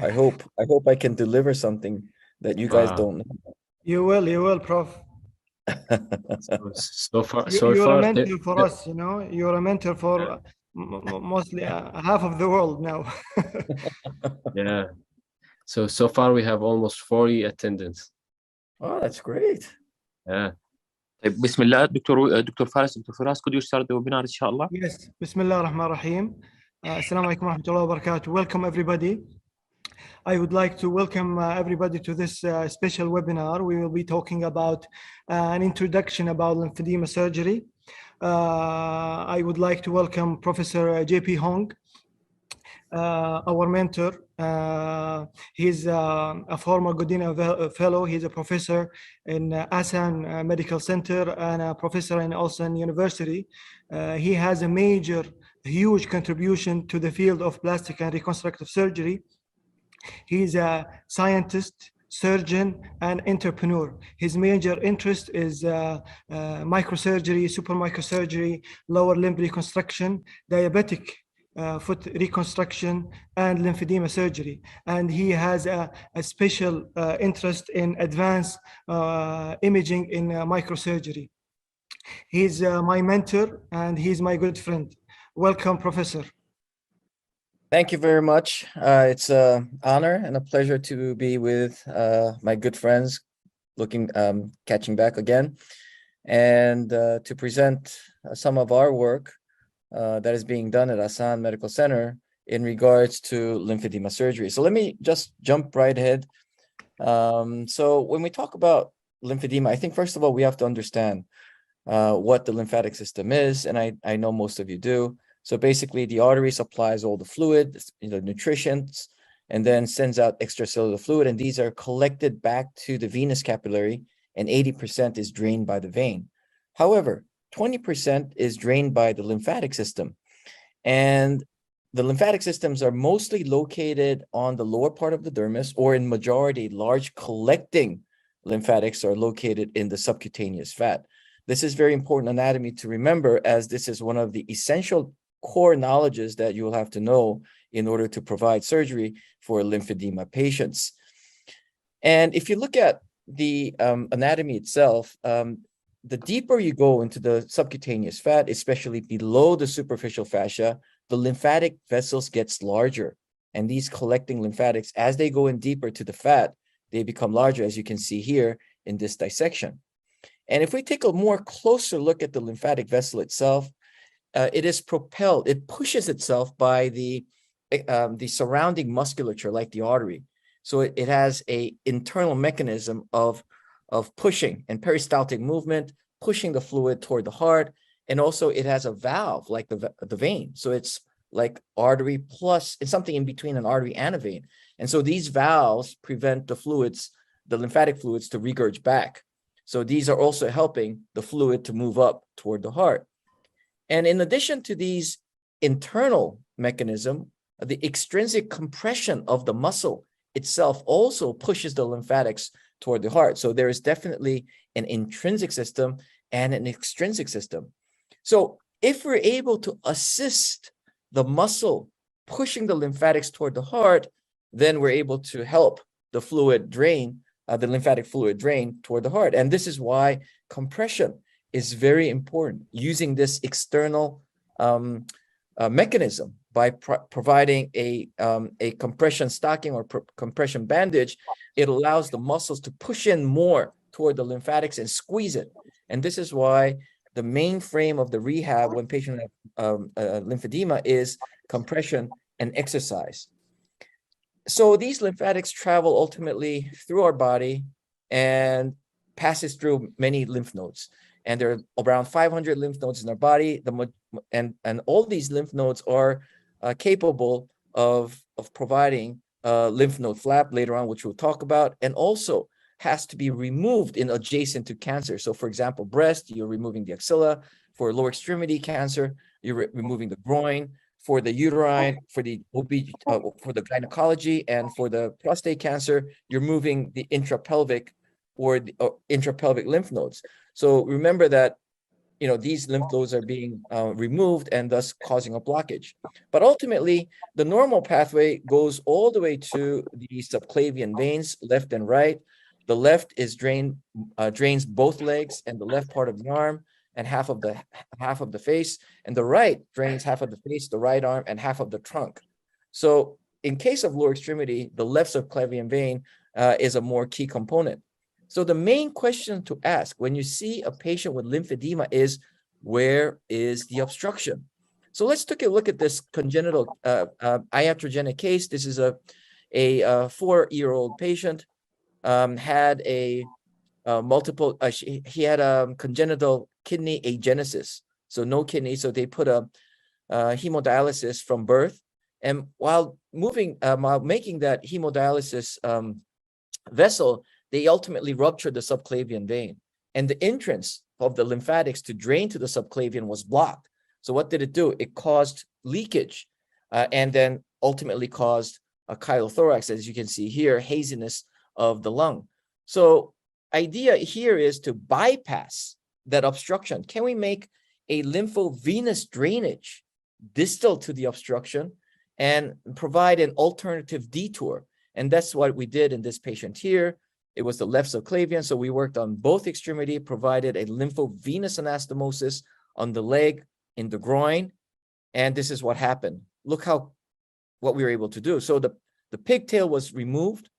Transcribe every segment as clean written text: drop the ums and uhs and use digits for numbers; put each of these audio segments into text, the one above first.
I hope I can deliver something that you guys don't know. You will, Prof. So You're far, a mentor for us, you know. You're a mentor for mostly half of the world now. yeah. So far we have almost 40 attendants. Oh, that's great. Yeah. طيب بسم الله دكتور فارس دكتور فراس could you start the webinar إن شاء الله؟ Yes. بسم الله الرحمن الرحيم. السلام عليكم ورحمة الله وبركاته. Welcome everybody. I would like to welcome everybody to this special webinar. We will be talking about an introduction about lymphedema surgery. I would like to welcome Professor J.P. Hong, our mentor. He's a former Godina fellow. He's a professor in Asan Medical Center and a professor in Asan University. He has a huge contribution to the field of plastic and reconstructive surgery. He's a scientist, surgeon, and entrepreneur. His major interest is microsurgery, super microsurgery, lower limb reconstruction, diabetic foot reconstruction, and lymphedema surgery. And he has a special interest in advanced imaging in microsurgery. He's my mentor and he's my good friend. Welcome, Professor. Thank you very much. It's an honor and a pleasure to be with my good friends, catching back again, and to present some of our work that is being done at Asan Medical Center in regards to lymphedema surgery. So let me just jump right ahead. So when we talk about lymphedema, I think first of all, we have to understand what the lymphatic system is, and I know most of you do. So basically, the artery supplies all the fluid, the nutrients, and then sends out extracellular fluid, and these are collected back to the venous capillary, and 80% is drained by the vein. However, 20% is drained by the lymphatic system, and the lymphatic systems are mostly located on the lower part of the dermis, or in majority, large collecting lymphatics are located in the subcutaneous fat. This is very important anatomy to remember, as this is one of the essential core knowledges that you will have to know in order to provide surgery for lymphedema patients. And if you look at the anatomy itself, the deeper you go into the subcutaneous fat, especially below the superficial fascia, the lymphatic vessels gets larger. And these collecting lymphatics, as they go in deeper to the fat, they become larger, as you can see here in this dissection. And if we take a more closer look at the lymphatic vessel itself, it is propelled, it pushes itself by the surrounding musculature like the artery. So it has an internal mechanism of pushing and peristaltic movement, pushing the fluid toward the heart. And also it has a valve like the vein. So it's like artery plus, it's something in between an artery and a vein. And so these valves prevent the fluids, the lymphatic fluids, to regurge back. So these are also helping the fluid to move up toward the heart. And in addition to these internal mechanism, the extrinsic compression of the muscle itself also pushes the lymphatics toward the heart. So there is definitely an intrinsic system and an extrinsic system. So if we're able to assist the muscle pushing the lymphatics toward the heart, then we're able to help the fluid drain, the lymphatic fluid drain toward the heart. And this is why compression is very important, using this external mechanism by providing a compression stocking or compression bandage. It allows the muscles to push in more toward the lymphatics and squeeze it. And this is why the main frame of the rehab when patients have lymphedema is compression and exercise. So these lymphatics travel ultimately through our body and passes through many lymph nodes. And there are around 500 lymph nodes in our body. And all these lymph nodes are capable of providing lymph node flap later on, which we'll talk about, and also has to be removed in adjacent to cancer. So for example, breast, you're removing the axilla. For lower extremity cancer, you're removing the groin. For the uterine, for the for the gynecology, and for the prostate cancer, you're moving the intrapelvic or intrapelvic lymph nodes. So remember that these lymph nodes are being removed and thus causing a blockage. But ultimately, the normal pathway goes all the way to the subclavian veins, left and right. The left is drains both legs and the left part of the arm and half of the face, and the right drains half of the face, the right arm, and half of the trunk. So in case of lower extremity, the left subclavian vein is a more key component. So the main question to ask when you see a patient with lymphedema is, where is the obstruction? So let's take a look at this congenital iatrogenic case. This is a 4-year-old patient, had a multiple, he had a congenital kidney agenesis, so no kidney, so they put a hemodialysis from birth. And while making that hemodialysis vessel, they ultimately ruptured the subclavian vein, and the entrance of the lymphatics to drain to the subclavian was blocked. So what did it do? It caused leakage, and then ultimately caused a chylothorax, as you can see here, haziness of the lung. So idea here is to bypass that obstruction. Can we make a lymphovenous drainage distal to the obstruction and provide an alternative detour? And that's what we did in this patient here. It was the left subclavian, so we worked on both extremity, provided a lymphovenous anastomosis on the leg, in the groin, and this is what happened. Look what we were able to do. So the pigtail was removed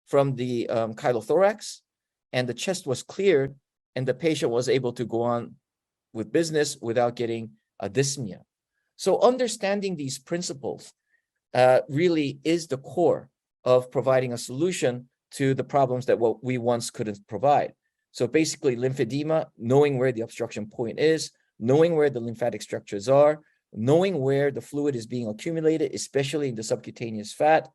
from the chylothorax, and the chest was cleared, and the patient was able to go on with business without getting a dyspnea. So understanding these principles really is the core of providing a solution to the problems that what we once couldn't provide. So basically lymphedema, knowing where the obstruction point is, knowing where the lymphatic structures are, knowing where the fluid is being accumulated, especially in the subcutaneous fat.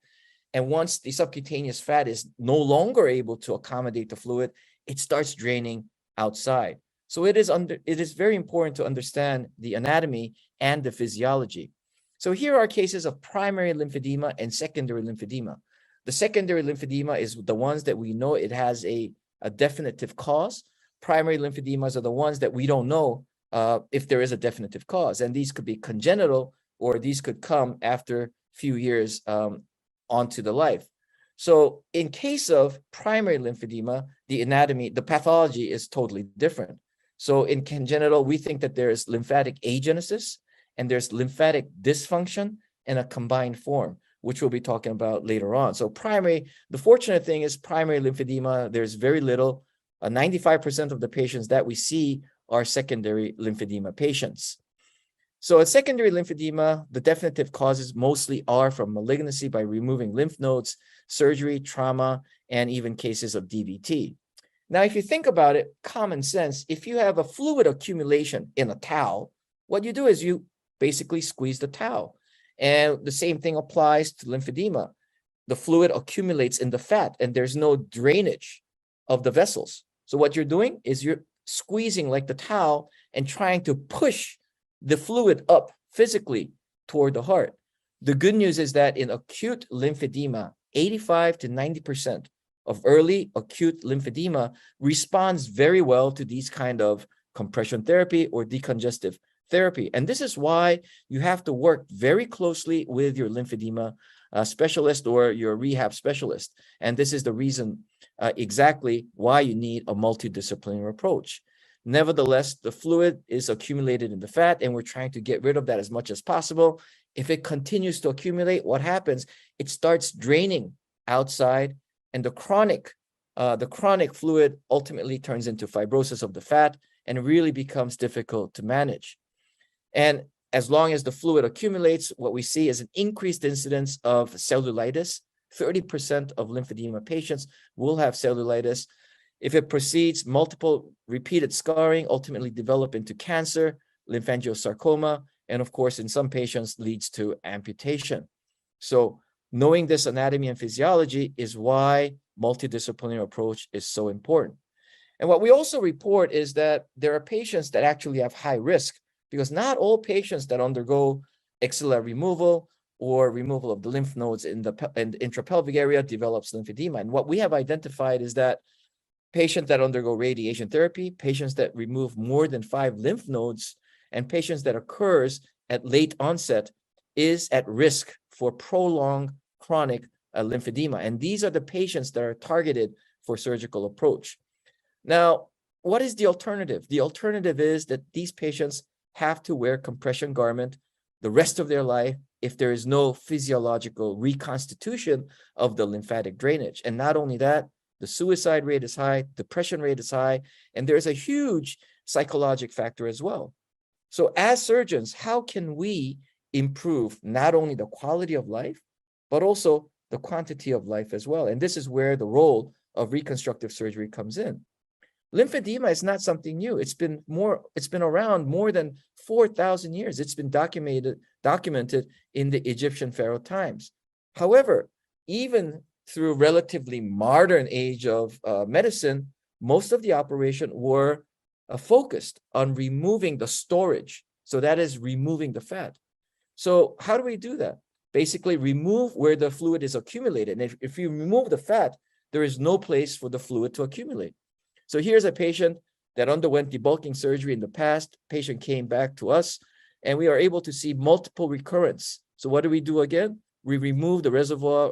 And once the subcutaneous fat is no longer able to accommodate the fluid, it starts draining outside. So it is very important to understand the anatomy and the physiology. So here are cases of primary lymphedema and secondary lymphedema. The secondary lymphedema is the ones that we know it has a definitive cause. Primary lymphedemas are the ones that we don't know if there is a definitive cause. And these could be congenital, or these could come after a few years onto the life. So in case of primary lymphedema, the anatomy, the pathology is totally different. So in congenital, we think that there's lymphatic agenesis and there's lymphatic dysfunction in a combined form, which we'll be talking about later on. So primary, the fortunate thing is primary lymphedema, there's very little. 95% of the patients that we see are secondary lymphedema patients. So a secondary lymphedema, the definitive causes mostly are from malignancy by removing lymph nodes, surgery, trauma, and even cases of DVT. Now, if you think about it, common sense, if you have a fluid accumulation in a towel, what you do is you basically squeeze the towel. And the same thing applies to lymphedema. The fluid accumulates in the fat and there's no drainage of the vessels. So what you're doing is you're squeezing like the towel and trying to push the fluid up physically toward the heart. The good news is that in acute lymphedema, 85 to 90% of early acute lymphedema responds very well to these kind of compression therapy or decongestive therapy. And this is why you have to work very closely with your lymphedema specialist or your rehab specialist. And this is the reason exactly why you need a multidisciplinary approach. Nevertheless, the fluid is accumulated in the fat, and we're trying to get rid of that as much as possible. If it continues to accumulate, what happens? It starts draining outside, and the chronic fluid ultimately turns into fibrosis of the fat and really becomes difficult to manage. And as long as the fluid accumulates, what we see is an increased incidence of cellulitis. 30% of lymphedema patients will have cellulitis. If it proceeds, multiple repeated scarring ultimately develop into cancer, lymphangiosarcoma, and of course, in some patients leads to amputation. So knowing this anatomy and physiology is why multidisciplinary approach is so important. And what we also report is that there are patients that actually have high risk, because not all patients that undergo axilla removal or removal of the lymph nodes in the intrapelvic area develops lymphedema. And what we have identified is that patients that undergo radiation therapy, patients that remove more than 5 lymph nodes, and patients that occurs at late onset is at risk for prolonged chronic lymphedema. And these are the patients that are targeted for surgical approach. Now, what is the alternative? The alternative is that these patients have to wear compression garment the rest of their life if there is no physiological reconstitution of the lymphatic drainage. And not only that, the suicide rate is high, depression rate is high, and there's a huge psychological factor as well. So as surgeons, how can we improve not only the quality of life, but also the quantity of life as well? And this is where the role of reconstructive surgery comes in. Lymphedema is not something new. It's been around more than 4,000 years. It's been documented in the Egyptian pharaoh times. However, even through relatively modern age of medicine, most of the operation were focused on removing the storage. So that is removing the fat. So how do we do that? Basically remove where the fluid is accumulated. And if you remove the fat, there is no place for the fluid to accumulate. So here's a patient that underwent debulking surgery in the past. Patient came back to us and we are able to see multiple recurrence. So what do we do again? We remove the reservoir,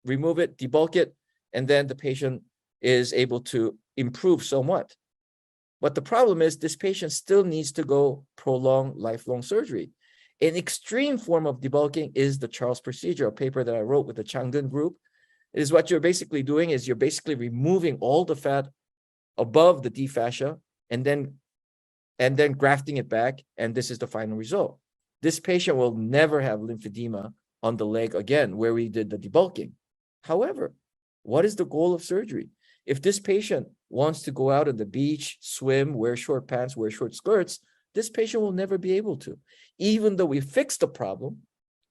remove it, debulk it, and then the patient is able to improve somewhat. But the problem is this patient still needs to go prolonged lifelong surgery. An extreme form of debulking is the Charles procedure, a paper that I wrote with the Changgun group. Is what you're basically doing is you're basically removing all the fat above the deep fascia and then grafting it back, and this is the final result. This patient will never have lymphedema on the leg again where we did the debulking. However, what is the goal of surgery? If this patient wants to go out on the beach, swim, wear short pants, wear short skirts, this patient will never be able to. Even though we fixed the problem,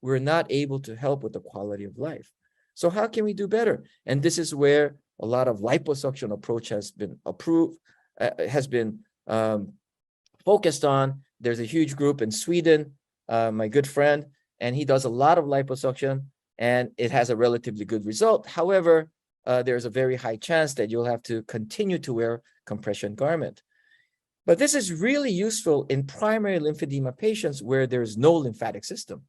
we're not able to help with the quality of life. So how can we do better? And this is where a lot of liposuction approach has been approved, focused on. There's a huge group in Sweden, my good friend, and he does a lot of liposuction and it has a relatively good result. However, there's a very high chance that you'll have to continue to wear compression garment. But this is really useful in primary lymphedema patients where there's no lymphatic system.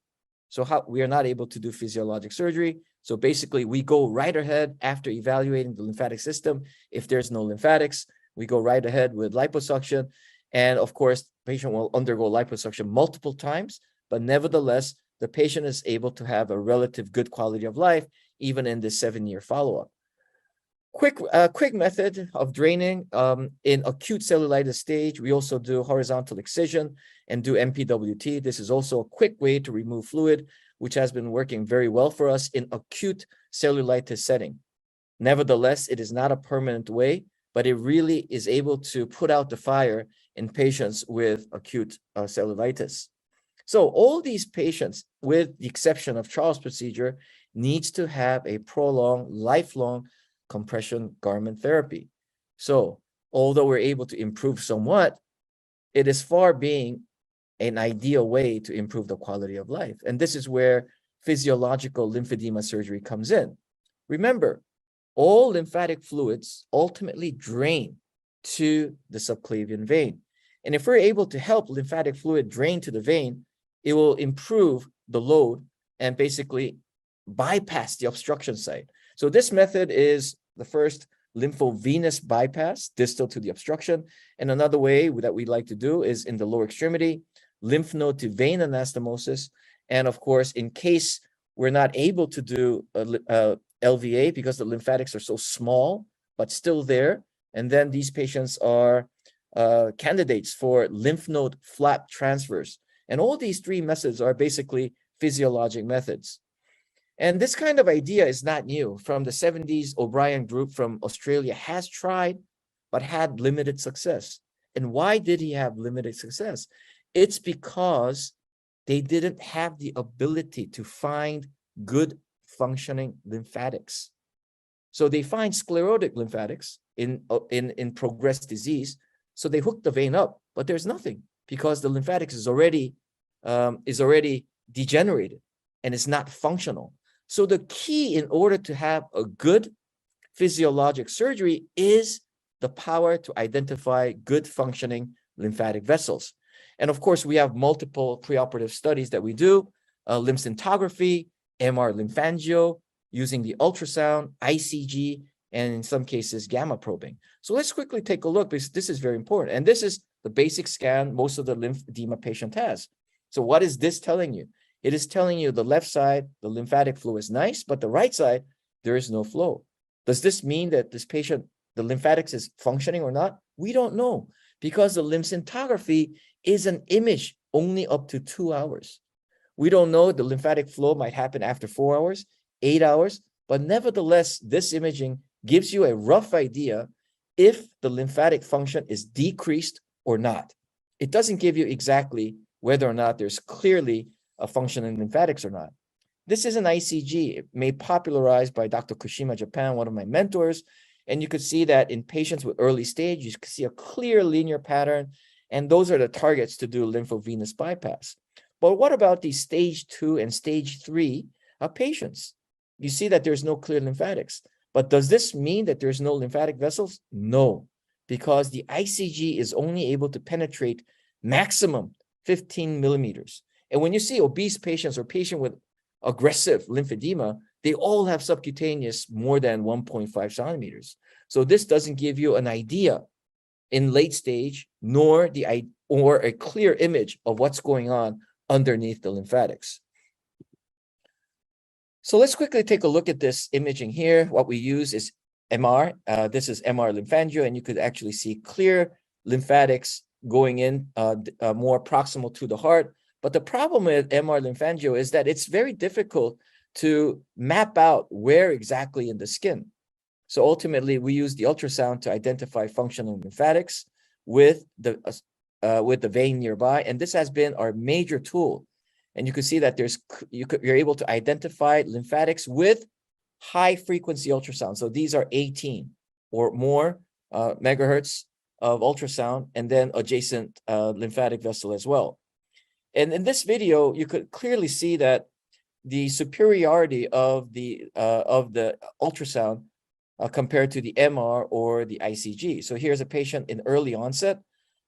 So we are not able to do physiologic surgery. So basically we go right ahead after evaluating the lymphatic system. If there's no lymphatics, we go right ahead with liposuction. And of course, the patient will undergo liposuction multiple times, but nevertheless, the patient is able to have a relative good quality of life, even in this 7-year follow-up. Quick method of draining in acute cellulitis stage. We also do horizontal excision and do MPWT. This is also a quick way to remove fluid, which has been working very well for us in acute cellulitis setting. Nevertheless, it is not a permanent way, but it really is able to put out the fire in patients with acute cellulitis. So all these patients, with the exception of Charles procedure, needs to have a prolonged, lifelong compression garment therapy. So although we're able to improve somewhat, it is far being an ideal way to improve the quality of life. And this is where physiological lymphedema surgery comes in. Remember, all lymphatic fluids ultimately drain to the subclavian vein. And if we're able to help lymphatic fluid drain to the vein, it will improve the load and basically bypass the obstruction site. So this method is the first lymphovenous bypass, distal to the obstruction. And another way that we like to do is in the lower extremity, lymph node to vein anastomosis. And of course, in case we're not able to do LVA because the lymphatics are so small, but still there, and then these patients are candidates for lymph node flap transfers. And all these 3 methods are basically physiologic methods. And this kind of idea is not new. From the 70s, O'Brien group from Australia has tried, but had limited success. And why did he have limited success? It's because they didn't have the ability to find good functioning lymphatics. So they find sclerotic lymphatics in progressed disease. So they hook the vein up, but there's nothing because the lymphatics is already degenerated and it's not functional. So the key in order to have a good physiologic surgery is the power to identify good functioning lymphatic vessels. And of course, we have multiple preoperative studies that we do, lymph scintigraphy, MR lymphangio, using the ultrasound, ICG, and in some cases, gamma probing. So let's quickly take a look, because this is very important. And this is the basic scan most of the lymphedema patient has. So what is this telling you? It is telling you the left side, the lymphatic flow is nice, but the right side, there is no flow. Does this mean that this patient, the lymphatics is functioning or not? We don't know, because the lymph scintigraphy is an image only up to 2 hours. We don't know, the lymphatic flow might happen after 4 hours, 8 hours, but nevertheless, this imaging gives you a rough idea if the lymphatic function is decreased or not. It doesn't give you exactly whether or not there's clearly a function in lymphatics or not. This is an ICG made popularized by Dr. Kushima, Japan, one of my mentors. And you could see that in patients with early stage, you can see a clear linear pattern. And those are the targets to do lymphovenous bypass. But what about these stage 2 and stage 3 patients? You see that there's no clear lymphatics. But does this mean that there's no lymphatic vessels? No, because the ICG is only able to penetrate maximum 15 millimeters. And when you see obese patients or patients with aggressive lymphedema, they all have subcutaneous more than 1.5 centimeters. So this doesn't give you an idea in late stage, nor a clear image of what's going on underneath the lymphatics. So let's quickly take a look at this imaging here. What we use is MR. This is MR lymphangio, and you could actually see clear lymphatics going in more proximal to the heart. But the problem with MR lymphangio is that it's very difficult to map out where exactly in the skin. So ultimately, we use the ultrasound to identify functional lymphatics with the vein nearby, and this has been our major tool. And you can see that you're able to identify lymphatics with high frequency ultrasound. So these are 18 or more megahertz of ultrasound, and then adjacent lymphatic vessel as well. And in this video, you could clearly see that the superiority of the ultrasound compared to the MR or the ICG. So here's a patient in early onset.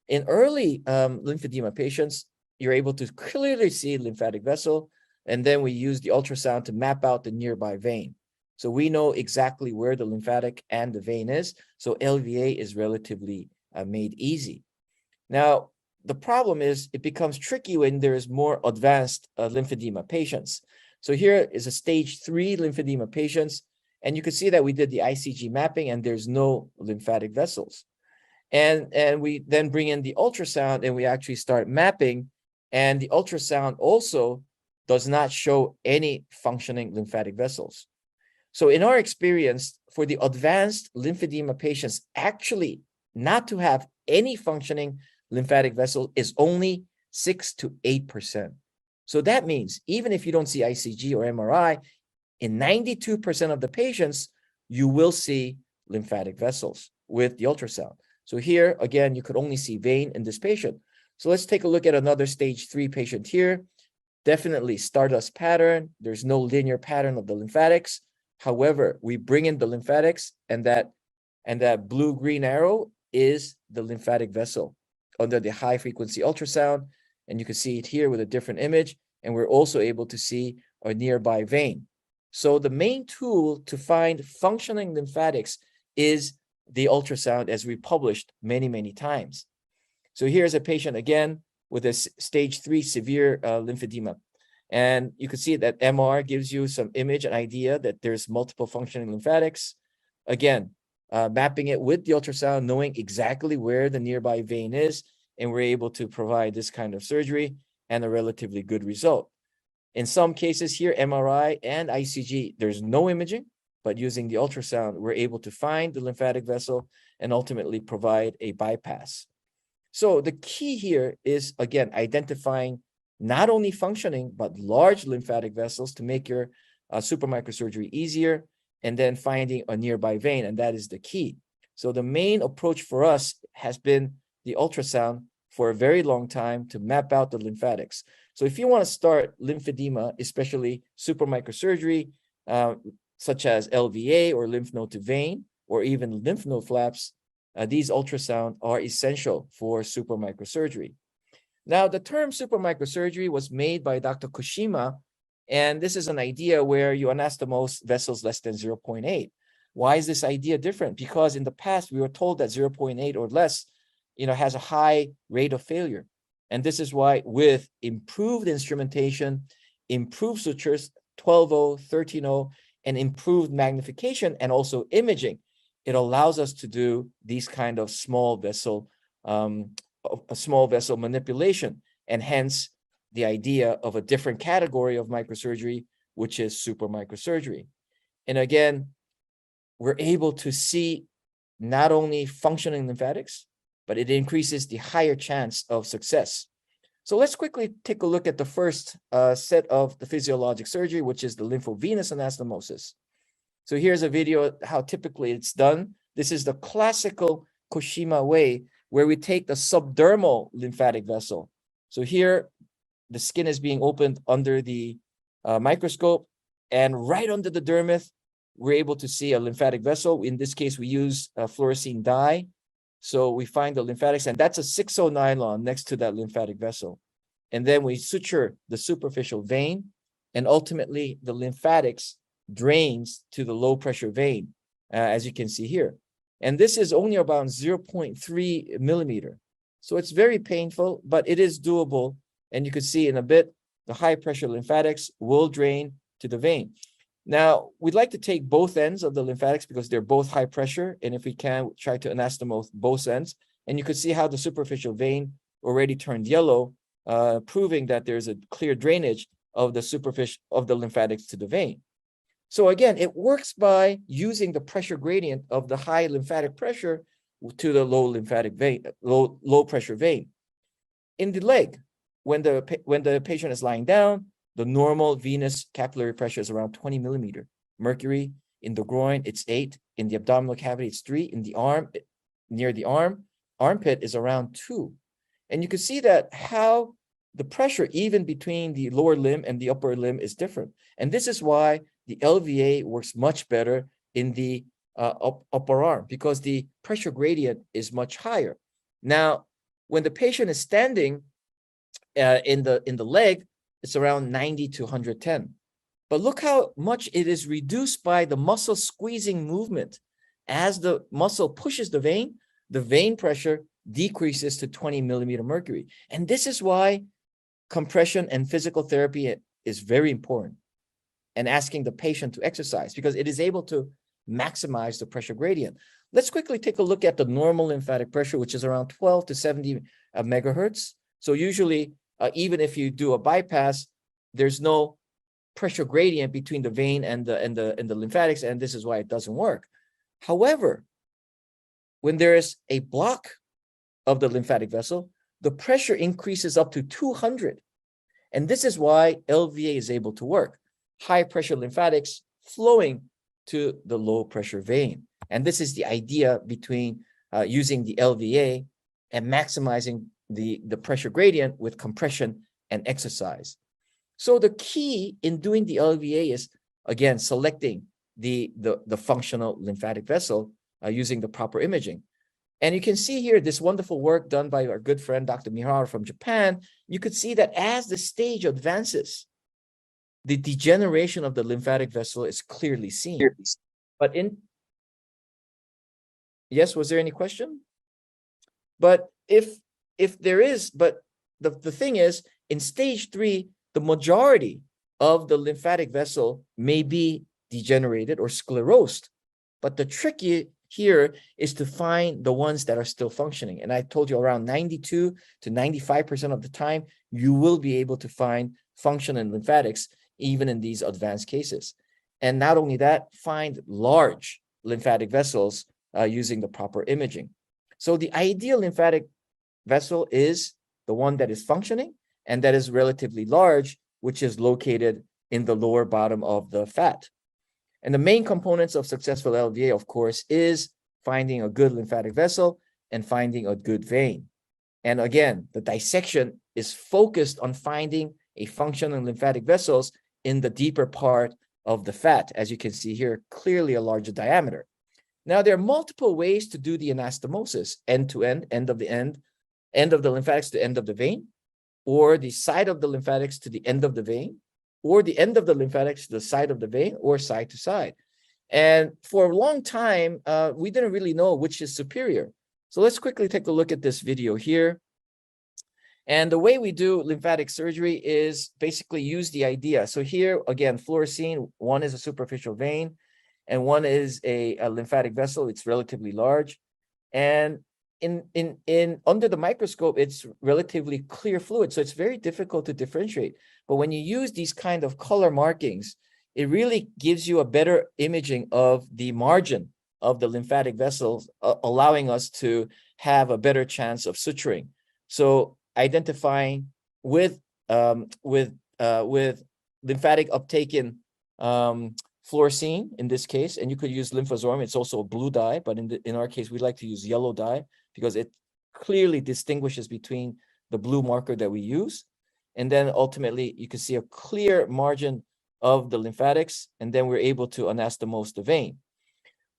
In early lymphedema patients, you're able to clearly see lymphatic vessel, and then we use the ultrasound to map out the nearby vein. So we know exactly where the lymphatic and the vein is, so LVA is relatively made easy. Now, the problem is it becomes tricky when there is more advanced lymphedema patients. So here is a stage 3 lymphedema patients, and you can see that we did the ICG mapping and there's no lymphatic vessels. And we then bring in the ultrasound and we actually start mapping, and the ultrasound also does not show any functioning lymphatic vessels. So in our experience, for the advanced lymphedema patients, actually not to have any functioning lymphatic vessel is only 6 to 8%. So that means even if you don't see ICG or MRI, in 92% of the patients, you will see lymphatic vessels with the ultrasound. So here, again, you could only see vein in this patient. So let's take a look at another stage 3 patient here. Definitely stardust pattern. There's no linear pattern of the lymphatics. However, we bring in the lymphatics, and that blue-green arrow is the lymphatic vessel under the high frequency ultrasound. And you can see it here with a different image. And we're also able to see a nearby vein. So the main tool to find functioning lymphatics is the ultrasound, as we published many, many times. So here's a patient again with a stage 3 severe lymphedema. And you can see that MR gives you some image and idea that there's multiple functioning lymphatics. Again, mapping it with the ultrasound, knowing exactly where the nearby vein is, and we're able to provide this kind of surgery and a relatively good result. In some cases here, MRI and ICG, there's no imaging, but using the ultrasound, we're able to find the lymphatic vessel and ultimately provide a bypass. So the key here is, again, identifying not only functioning, but large lymphatic vessels to make your super microsurgery easier, and then finding a nearby vein, and that is the key. So the main approach for us has been the ultrasound for a very long time to map out the lymphatics. So if you want to start lymphedema, especially super microsurgery, such as LVA or lymph node to vein, or even lymph node flaps, these ultrasound are essential for supramicrosurgery. Now, the term supramicrosurgery was made by Dr. Kushima, and this is an idea where you anastomose vessels less than 0.8. Why is this idea different? Because in the past, we were told that 0.8 or less, has a high rate of failure. And this is why with improved instrumentation, improved sutures, 12.0, 13.0, and improved magnification and also imaging, it allows us to do these kind of small vessel manipulation, and hence the idea of a different category of microsurgery, which is supramicrosurgery. And again, we're able to see not only functioning lymphatics, but it increases the higher chance of success. So let's quickly take a look at the first set of the physiologic surgery, which is the lymphovenous anastomosis. So here's a video how typically it's done. This is the classical Kushima way, where we take the subdermal lymphatic vessel. So here, the skin is being opened under the microscope, and right under the dermis, we're able to see a lymphatic vessel. In this case, we use fluorescein dye. So we find the lymphatics, and that's a 6.0 nylon next to that lymphatic vessel. And then we suture the superficial vein, and ultimately the lymphatics drains to the low pressure vein, as you can see here. And this is only about 0.3 millimeter. So it's very painful, but it is doable. And you can see in a bit, the high pressure lymphatics will drain to the vein. Now, we'd like to take both ends of the lymphatics because they're both high pressure. And if we can, try to anastomose both ends. And you can see how the superficial vein already turned yellow, proving that there's a clear drainage of the superficial of the lymphatics to the vein. So again, it works by using the pressure gradient of the high lymphatic pressure to the low lymphatic vein, low pressure vein. In the leg, when the patient is lying down, the normal venous capillary pressure is around 20 millimeter mercury. In the groin, it's 8. In the abdominal cavity, it's 3. In the arm, near the armpit is around 2. And you can see that how the pressure even between the lower limb and the upper limb is different. And this is why the LVA works much better in the upper arm, because the pressure gradient is much higher. Now, when the patient is standing in the leg, it's around 90 to 110. But look how much it is reduced by the muscle squeezing movement. As the muscle pushes the vein pressure decreases to 20 millimeter mercury. And this is why compression and physical therapy is very important, and asking the patient to exercise, because it is able to maximize the pressure gradient. Let's quickly take a look at the normal lymphatic pressure, which is around 12 to 70 megahertz. So usually, even if you do a bypass, there's no pressure gradient between the vein and the lymphatics, and this is why it doesn't work. However, when there is a block of the lymphatic vessel, the pressure increases up to 200. And this is why LVA is able to work. High pressure lymphatics flowing to the low pressure vein. And this is the idea between using the LVA and maximizing the pressure gradient with compression and exercise. So the key in doing the LVA is, again, selecting the functional lymphatic vessel using the proper imaging. And you can see here this wonderful work done by our good friend, Dr. Miharu from Japan. You could see that as the stage advances, the degeneration of the lymphatic vessel is clearly seen. But yes, was there any question? But if there is, but the thing is, in stage 3, the majority of the lymphatic vessel may be degenerated or sclerosed. But the trick here is to find the ones that are still functioning. And I told you around 92 to 95% of the time, you will be able to find functional lymphatics even in these advanced cases. And not only that, find large lymphatic vessels using the proper imaging. So the ideal lymphatic vessel is the one that is functioning and that is relatively large, which is located in the lower bottom of the fat. And the main components of successful LVA, of course, is finding a good lymphatic vessel and finding a good vein. And again, the dissection is focused on finding a functional lymphatic vessels in the deeper part of the fat. As you can see here, clearly a larger diameter. Now, there are multiple ways to do the anastomosis, end to end, end of the lymphatics to end of the vein, or the side of the lymphatics to the end of the vein, or the end of the lymphatics to the side of the vein, or side to side. And for a long time, we didn't really know which is superior. So let's quickly take a look at this video here. And the way we do lymphatic surgery is basically use the idea. So here, again, fluorescein, one is a superficial vein, and one is a lymphatic vessel. It's relatively large. And under the microscope, it's relatively clear fluid. So it's very difficult to differentiate. But when you use these kind of color markings, it really gives you a better imaging of the margin of the lymphatic vessels, allowing us to have a better chance of suturing. So identifying with lymphatic uptake in fluorescein in this case, and you could use lymphosorm. It's also a blue dye, but in our case, we like to use yellow dye because it clearly distinguishes between the blue marker that we use. And then ultimately, you can see a clear margin of the lymphatics, and then we're able to anastomose the vein.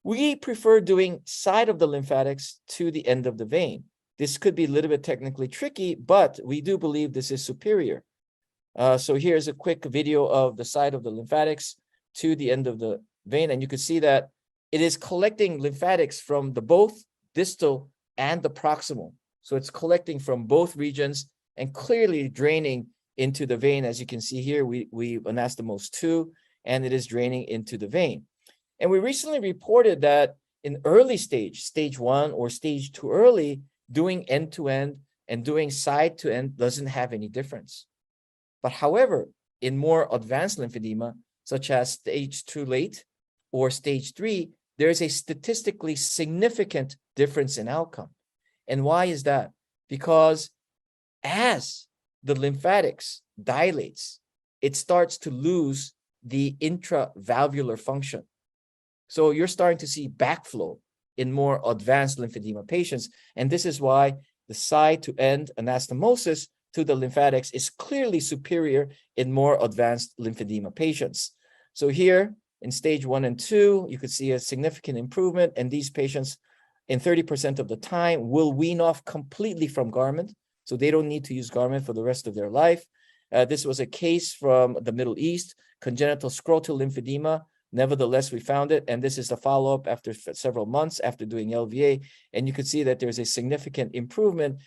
We prefer doing side of the lymphatics to the end of the vein. This could be a little bit technically tricky, but we do believe this is superior. So here's a quick video of the side of the lymphatics to the end of the vein, and you can see that it is collecting lymphatics from the both distal and the proximal. So it's collecting from both regions and clearly draining into the vein. As you can see here, we anastomose 2, and it is draining into the vein. And we recently reported that in early stage 1 or stage 2 early, doing end-to-end and doing side-to-end doesn't have any difference. But however, in more advanced lymphedema, such as stage 2 late or stage 3, there is a statistically significant difference in outcome. And why is that? Because as the lymphatics dilates, it starts to lose the intravalvular function. So you're starting to see backflow in more advanced lymphedema patients. And this is why the side-to-end anastomosis to the lymphatics is clearly superior in more advanced lymphedema patients. So here in stage 1 and 2, you could see a significant improvement, and these patients in 30% of the time will wean off completely from garment. So they don't need to use garment for the rest of their life. This was a case from the Middle East, congenital scrotal lymphedema. Nevertheless, we found it, and this is the follow-up after several months after doing LVA, and you can see that there's a significant improvement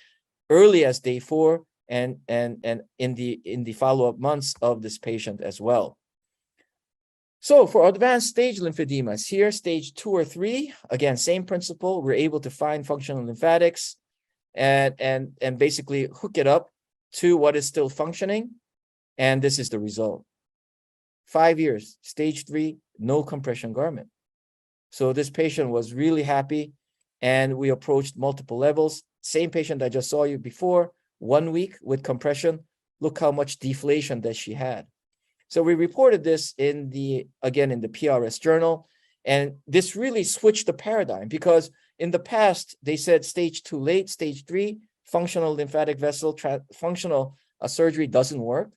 early as day 4 and in the follow-up months of this patient as well. So for advanced stage lymphedemas, here stage 2 or 3, again, same principle. We're able to find functional lymphatics and basically hook it up to what is still functioning, and this is the result. 5 years, stage 3, no compression garment. So this patient was really happy, and we approached multiple levels. Same patient I just saw you before, 1 week with compression. Look how much deflation that she had. So we reported this in the PRS journal, and this really switched the paradigm, because in the past they said stage 2 late, stage 3, functional lymphatic vessel functional surgery doesn't work.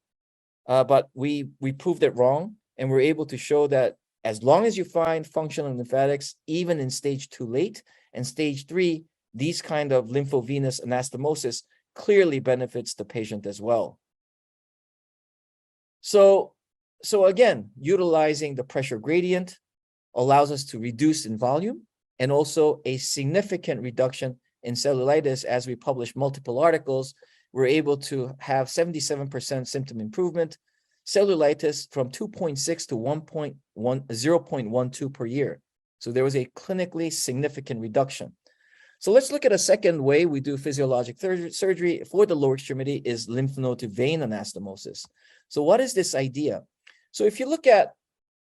But we proved it wrong, and we're able to show that as long as you find functional lymphatics, even in stage 2 late and stage 3, these kind of lymphovenous anastomosis clearly benefits the patient as well. So again, utilizing the pressure gradient allows us to reduce in volume, and also a significant reduction in cellulitis. As we published multiple articles, we're able to have 77% symptom improvement, cellulitis from 2.6 to 0.12 per year. So there was a clinically significant reduction. So let's look at a second way we do physiologic surgery for the lower extremity is lymph node to vein anastomosis. So what is this idea? So if you look at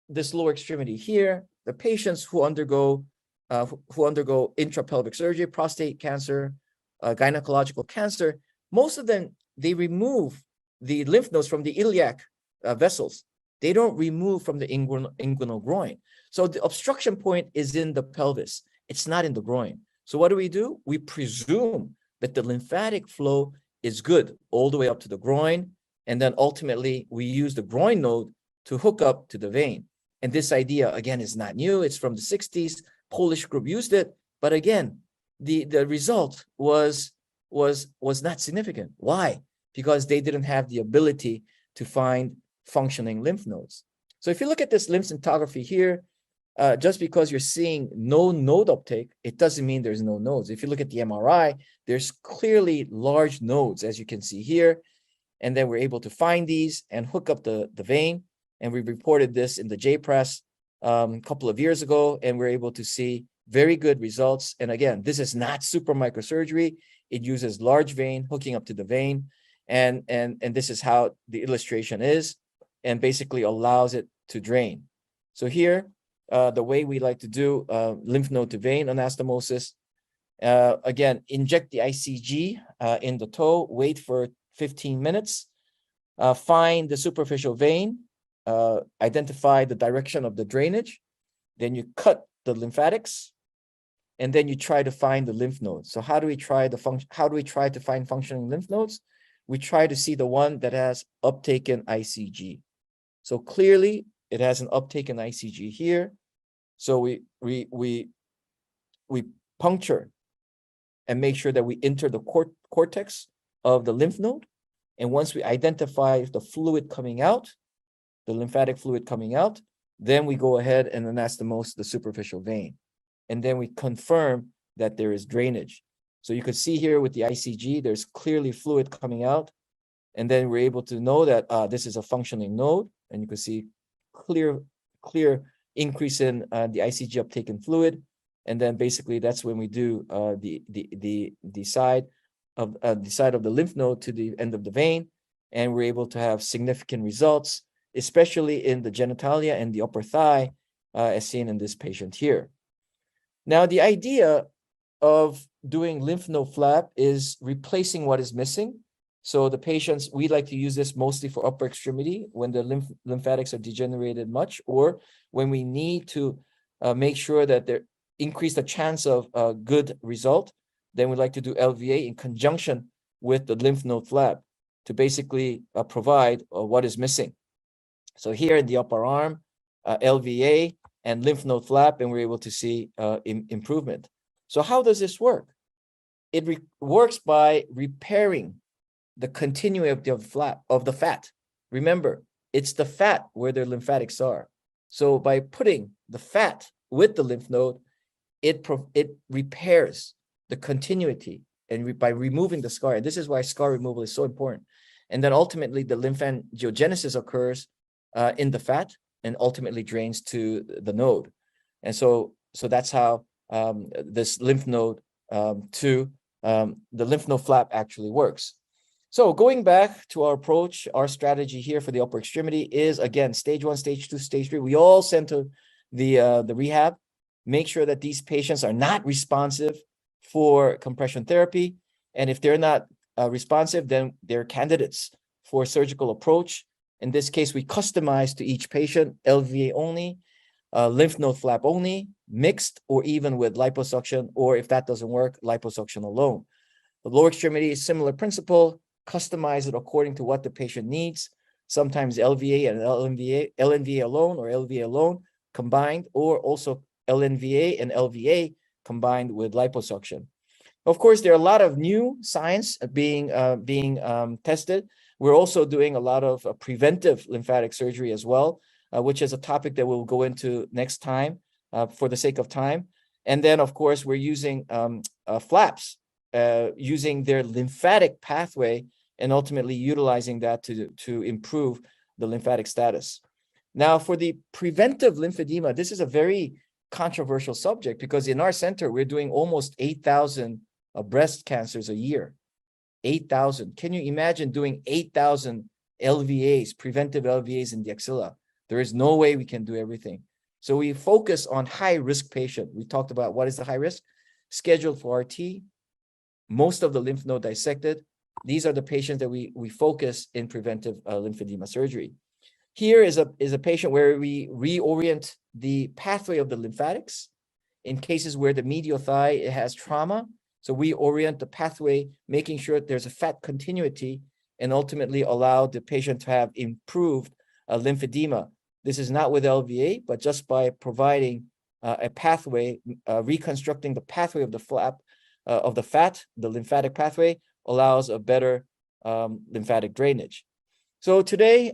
this lower extremity here, the patients who undergo intrapelvic surgery, prostate cancer, gynecological cancer, most of them, they remove the lymph nodes from the iliac vessels. They don't remove from the inguinal groin. So the obstruction point is in the pelvis. It's not in the groin. So what do? We presume that the lymphatic flow is good all the way up to the groin. And then ultimately we use the groin node to hook up to the vein. And this idea, again, is not new. It's from the 60s Polish group used it, but again, the result was not significant. Why? Because they didn't have the ability to find functioning lymph nodes. So if you look at this lymph scintigraphy here, just because you're seeing no node uptake, it doesn't mean there's no nodes. If you look at the MRI, there's clearly large nodes, as you can see here. And then we're able to find these and hook up the vein. And we reported this in the J-Press a couple of years ago, and we're able to see very good results. And again, this is not super microsurgery. It uses large vein hooking up to the vein. And this is how the illustration is, and basically allows it to drain. So here, the way we like to do lymph node to vein anastomosis, again, inject the ICG in the toe, wait for 15 minutes, find the superficial vein, identify the direction of the drainage, then you cut the lymphatics, and then you try to find the lymph nodes. So how do we try to find functioning lymph nodes? We try to see the one that has uptaken ICG. So clearly it has an uptaken ICG here. So we puncture and make sure that we enter the cortex of the lymph node. And once we identify the fluid coming out, the lymphatic fluid coming out, then we go ahead and anastomose the superficial vein. And then we confirm that there is drainage. So you could see here with the ICG, there's clearly fluid coming out. And then we're able to know that this is a functioning node. And you can see clear increase in the ICG uptake in fluid. And then basically that's when we do the side of the lymph node to the end of the vein. And we're able to have significant results, especially in the genitalia and the upper thigh, as seen in this patient here. Now, the idea of doing lymph node flap is replacing what is missing. So the patients, we like to use this mostly for upper extremity when the lymphatics are degenerated much, or when we need to make sure that they increase the chance of a good result. Then we like to do LVA in conjunction with the lymph node flap to basically provide what is missing. So here in the upper arm, LVA and lymph node flap, and we're able to see improvement. So how does this work? It works by repairing the continuity of the fat. Remember, it's the fat where the lymphatics are. So by putting the fat with the lymph node, it repairs the continuity, and by removing the scar. And this is why scar removal is so important. And then ultimately the lymphangiogenesis occurs in the fat and ultimately drains to the node. And so that's how this lymph node the lymph node flap actually works. So going back to our approach, our strategy here for the upper extremity is, again, stage 1, stage 2, stage 3. We all send to the rehab. Make sure that these patients are not responsive for compression therapy. And if they're not responsive, then they're candidates for surgical approach. In this case, we customize to each patient, LVA only, lymph node flap only, mixed, or even with liposuction, or if that doesn't work, liposuction alone. The lower extremity is similar principle, customize it according to what the patient needs. Sometimes LVA and LNVA alone, or LVA alone combined, or also LNVA and LVA combined with liposuction. Of course, there are a lot of new science being tested. We're also doing a lot of preventive lymphatic surgery as well, which is a topic that we'll go into next time for the sake of time. And then, of course, we're using flaps, using their lymphatic pathway and ultimately utilizing that to improve the lymphatic status. Now, for the preventive lymphedema, this is a very controversial subject because in our center, we're doing almost 8,000 breast cancers a year. 8,000. Can you imagine doing 8,000 LVAs, preventive LVAs in the axilla? There is no way we can do everything. So we focus on high-risk patient. We talked about what is the high risk? Scheduled for RT, most of the lymph node dissected. These are the patients that we focus in preventive lymphedema surgery. Here is a patient where we reorient the pathway of the lymphatics in cases where the medial thigh has trauma. So we orient the pathway, making sure there's a fat continuity and ultimately allow the patient to have improved lymphedema. This is not with LVA, but just by providing a pathway, reconstructing the pathway of the flap of the fat, the lymphatic pathway, allows a better lymphatic drainage. So today,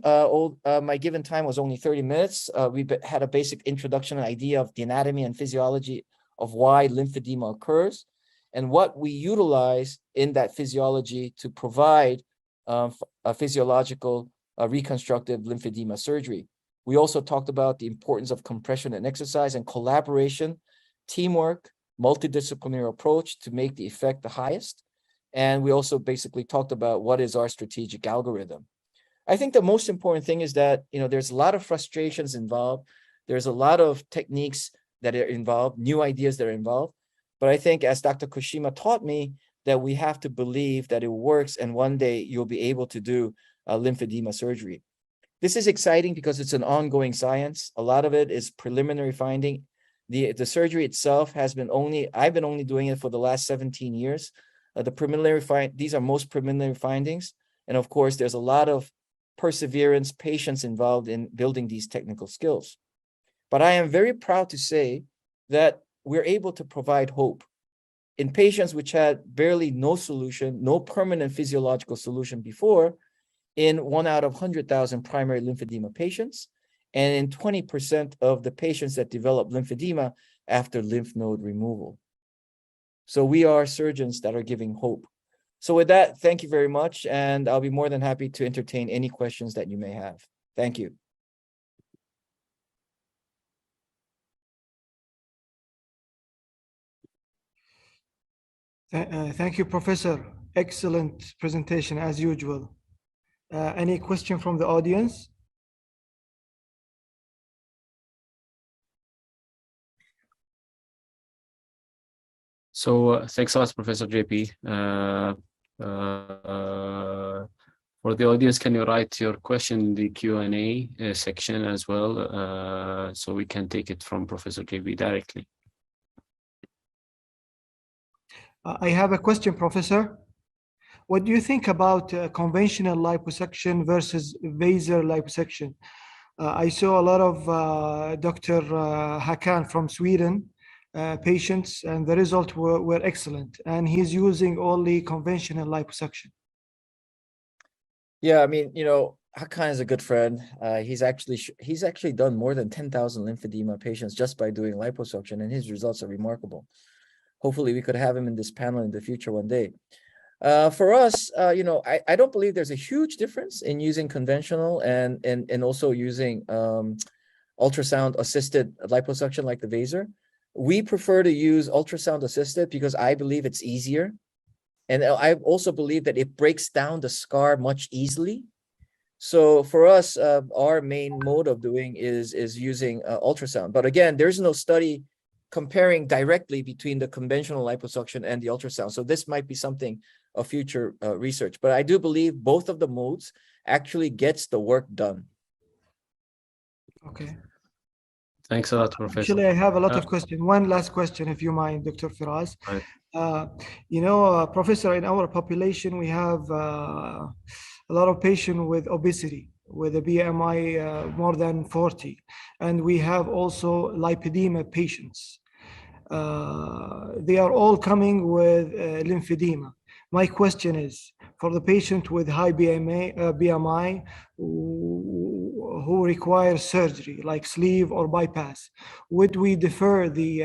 my given time was only 30 minutes. We had a basic introduction and idea of the anatomy and physiology of why lymphedema occurs and what we utilize in that physiology to provide a physiological reconstructive lymphedema surgery. We also talked about the importance of compression and exercise and collaboration, teamwork, multidisciplinary approach to make the effect the highest. And we also basically talked about what is our strategic algorithm. I think the most important thing is that, there's a lot of frustrations involved. There's a lot of techniques that are involved, new ideas that are involved. But I think, as Dr. Kushima taught me, that we have to believe that it works, and one day you'll be able to do lymphedema surgery. This is exciting because it's an ongoing science. A lot of it is preliminary finding. The surgery itself I've been only doing it for the last 17 years. These are most preliminary findings. And of course, there's a lot of perseverance, patience involved in building these technical skills. But I am very proud to say that we're able to provide hope in patients which had barely no solution, no permanent physiological solution before, in 1 out of 100,000 primary lymphedema patients, and in 20% of the patients that develop lymphedema after lymph node removal. So we are surgeons that are giving hope. So with that, thank you very much, and I'll be more than happy to entertain any questions that you may have. Thank you. Thank you, Professor. Excellent presentation as usual. Any question from the audience? So thanks a lot, Professor JP. For the audience, can you write your question in the Q&A section as well, so we can take it from Professor JP directly? I have a question, Professor. What do you think about conventional liposuction versus laser liposuction? I saw a lot of Dr. Hakan from Sweden patients, and the results were excellent. And he's using only conventional liposuction. Yeah, I mean, Hakan is a good friend. He's actually done more than 10,000 lymphedema patients just by doing liposuction, and his results are remarkable. Hopefully, we could have him in this panel in the future one day. For us, I don't believe there's a huge difference in using conventional and also using ultrasound assisted liposuction like the Vaser. We prefer to use ultrasound assisted because I believe it's easier. And I also believe that it breaks down the scar much easily. So for us, our main mode of doing is using ultrasound. But again, there's no study comparing directly between the conventional liposuction and the ultrasound. So this might be something of future research. But I do believe both of the modes actually gets the work done. Okay. Thanks a lot, Professor. Actually, I have a lot of questions. One last question, if you mind, Dr. Faris. Right. Professor, in our population, we have a lot of patients with obesity, with a BMI more than 40. And we have also lipedema patients. They are all coming with lymphedema. My question is, for the patient with high BMI who require surgery, like sleeve or bypass, would we defer the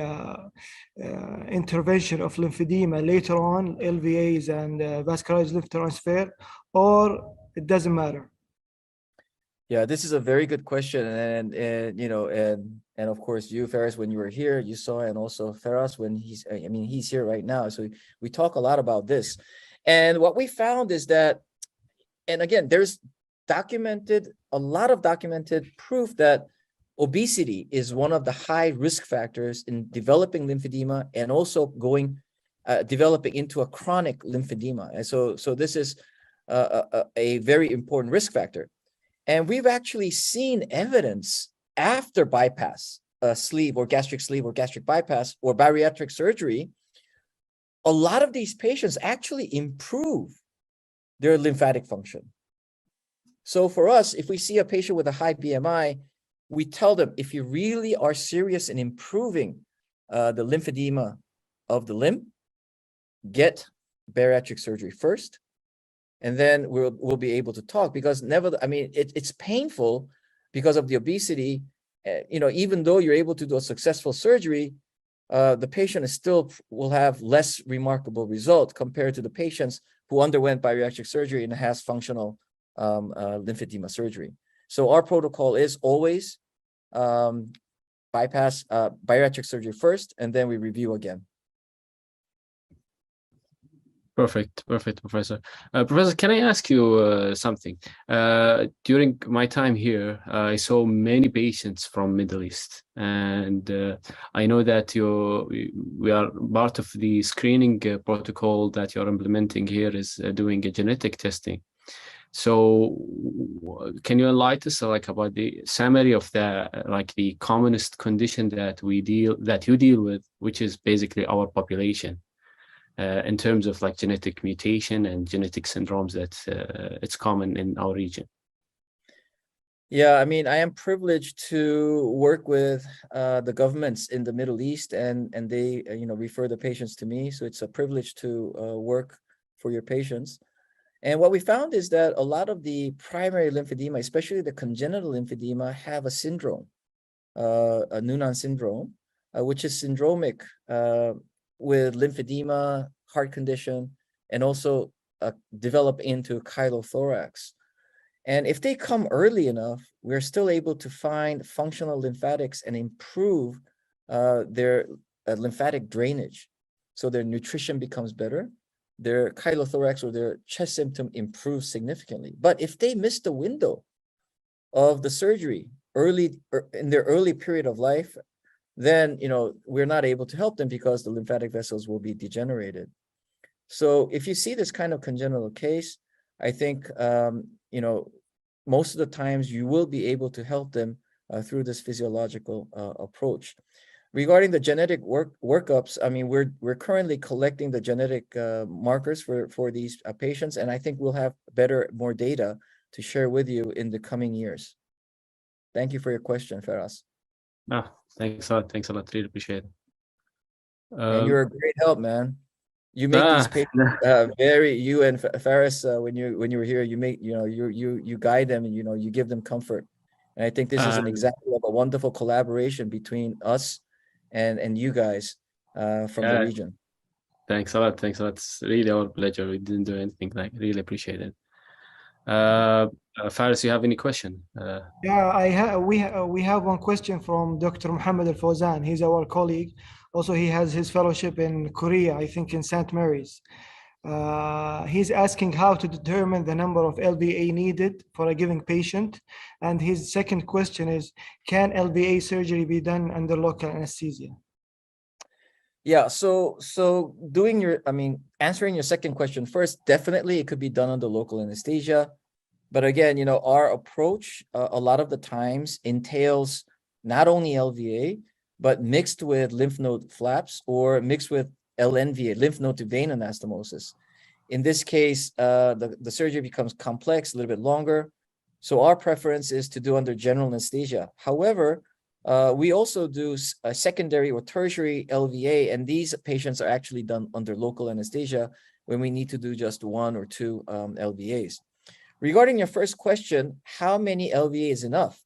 intervention of lymphedema later on, LVAs and vascularized lymph transfer, or it doesn't matter? Yeah, this is a very good question, and of course you, Faris, when you were here, you saw, and also Faris when he's here right now. So we talk a lot about this, and what we found is that, and again, there's a lot of documented proof that obesity is one of the high risk factors in developing lymphedema and also developing into a chronic lymphedema. And so this is a very important risk factor. And we've actually seen evidence after bypass, sleeve or gastric bypass or bariatric surgery. A lot of these patients actually improve their lymphatic function. So for us, if we see a patient with a high BMI we tell them, if you really are serious in improving the lymphedema of the limb, get bariatric surgery first, and then we'll be able to talk. Because it's painful because of the obesity. Even though you're able to do a successful surgery, the patient will have less remarkable result compared to the patients who underwent bariatric surgery and has functional lymphedema surgery. So our protocol is always bypass bariatric surgery first, and then we review again. Perfect, Professor. Professor, can I ask you something? During my time here, I saw many patients from Middle East, and I know that we are part of the screening protocol that you're implementing here is doing a genetic testing. So, can you enlighten us about the summary of the commonest condition that you deal with, which is basically our population? In terms of genetic mutation and genetic syndromes that it's common in our region. Yeah, I am privileged to work with the governments in the Middle East, and they refer the patients to me. So it's a privilege to work for your patients. And what we found is that a lot of the primary lymphedema, especially the congenital lymphedema, have a syndrome, a Noonan syndrome, which is syndromic with lymphedema, heart condition, and also develop into chylothorax. And if they come early enough, we're still able to find functional lymphatics and improve their lymphatic drainage. So their nutrition becomes better, their chylothorax or their chest symptom improves significantly. But if they miss the window of the surgery in their early period of life, then we're not able to help them because the lymphatic vessels will be degenerated. So if you see this kind of congenital case, I think most of the times you will be able to help them through this physiological approach. Regarding the genetic workups, we're currently collecting the genetic markers for these patients, and I think we'll have more data to share with you in the coming years. Thank you for your question, Faris. Thanks a lot. Really appreciate it. And you're a great help, man. You make these patients you and Faris, when you were here, you guide them, and you give them comfort. And I think this is an example of a wonderful collaboration between us and you guys from the region. Thanks a lot. It's really our pleasure. We didn't do anything, really appreciate it. Faris, you have any question? We have one question from Dr. Mohammed Al Fawzan. He's our colleague. Also, he has his fellowship in Korea, I think in St. Mary's. He's asking how to determine the number of LVA needed for a given patient. And his second question is, can LVA surgery be done under local anesthesia? Yeah, so answering your second question first, definitely it could be done under local anesthesia. But again, our approach a lot of the times entails not only LVA, but mixed with lymph node flaps or mixed with LNVA, lymph node to vein anastomosis. In this case, the surgery becomes complex, a little bit longer. So our preference is to do under general anesthesia. However, we also do a secondary or tertiary LVA, and these patients are actually done under local anesthesia when we need to do just 1 or 2 LVAs. Regarding your first question, how many LVA is enough?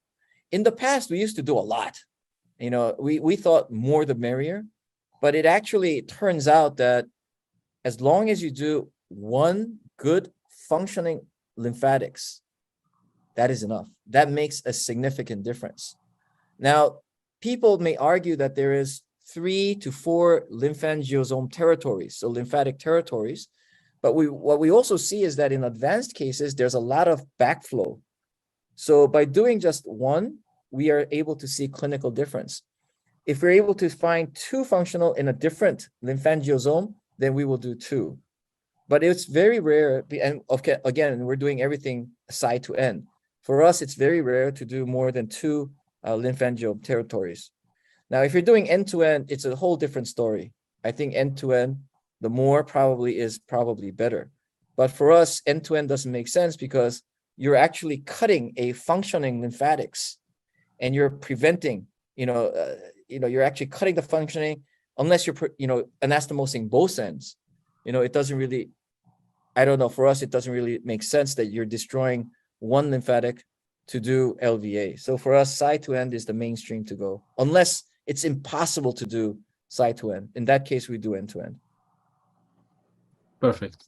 In the past, we used to do a lot. We thought more the merrier, but it actually turns out that as long as you do 1 good functioning lymphatics, that is enough. That makes a significant difference. Now, people may argue that there is 3 to 4 lymphangiosome territories, so lymphatic territories. But what we also see is that in advanced cases, there's a lot of backflow. So by doing just 1, we are able to see clinical difference. If we're able to find 2 functional in a different lymphangiosome, then we will do 2. But it's very rare, and again, we're doing everything side to end. For us, it's very rare to do more than 2 lymphangiome territories. Now, if you're doing end-to-end, it's a whole different story. I think end-to-end, the more is probably better. But for us, end-to-end doesn't make sense because you're actually cutting a functioning lymphatics. and you're preventing, you're actually cutting the functioning, unless you're, anastomosing both ends, it doesn't really, I don't know, for us, it doesn't really make sense that you're destroying one lymphatic to do LVA. So for us, side to end is the mainstream to go, unless it's impossible to do side to end. In that case, we do end to end. Perfect.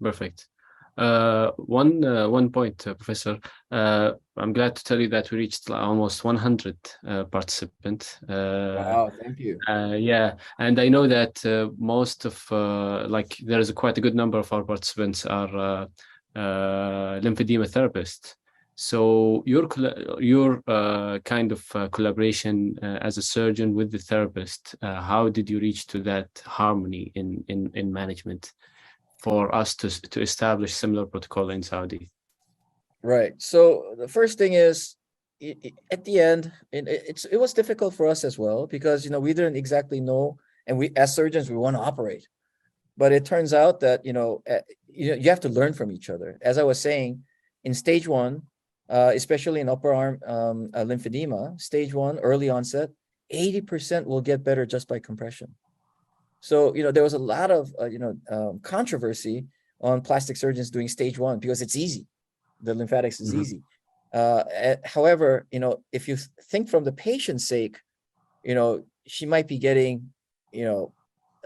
One point, Professor. I'm glad to tell you that we reached almost 100 participants. Wow, thank you. Yeah, and I know that most of there is quite a good number of our participants are lymphedema therapists. So your kind of collaboration as a surgeon with the therapist, how did you reach to that harmony in management for us to establish similar protocol in Saudi? Right. So the first thing is, at the end, it was difficult for us as well, because we didn't exactly know, and we as surgeons we want to operate, but it turns out that you have to learn from each other. As I was saying, in stage 1, especially in upper arm lymphedema, stage 1, early onset, 80% will get better just by compression. So there was a lot of controversy on plastic surgeons doing stage 1 because it's easy. The lymphatics is easy. However, if you think from the patient's sake, she might be getting, a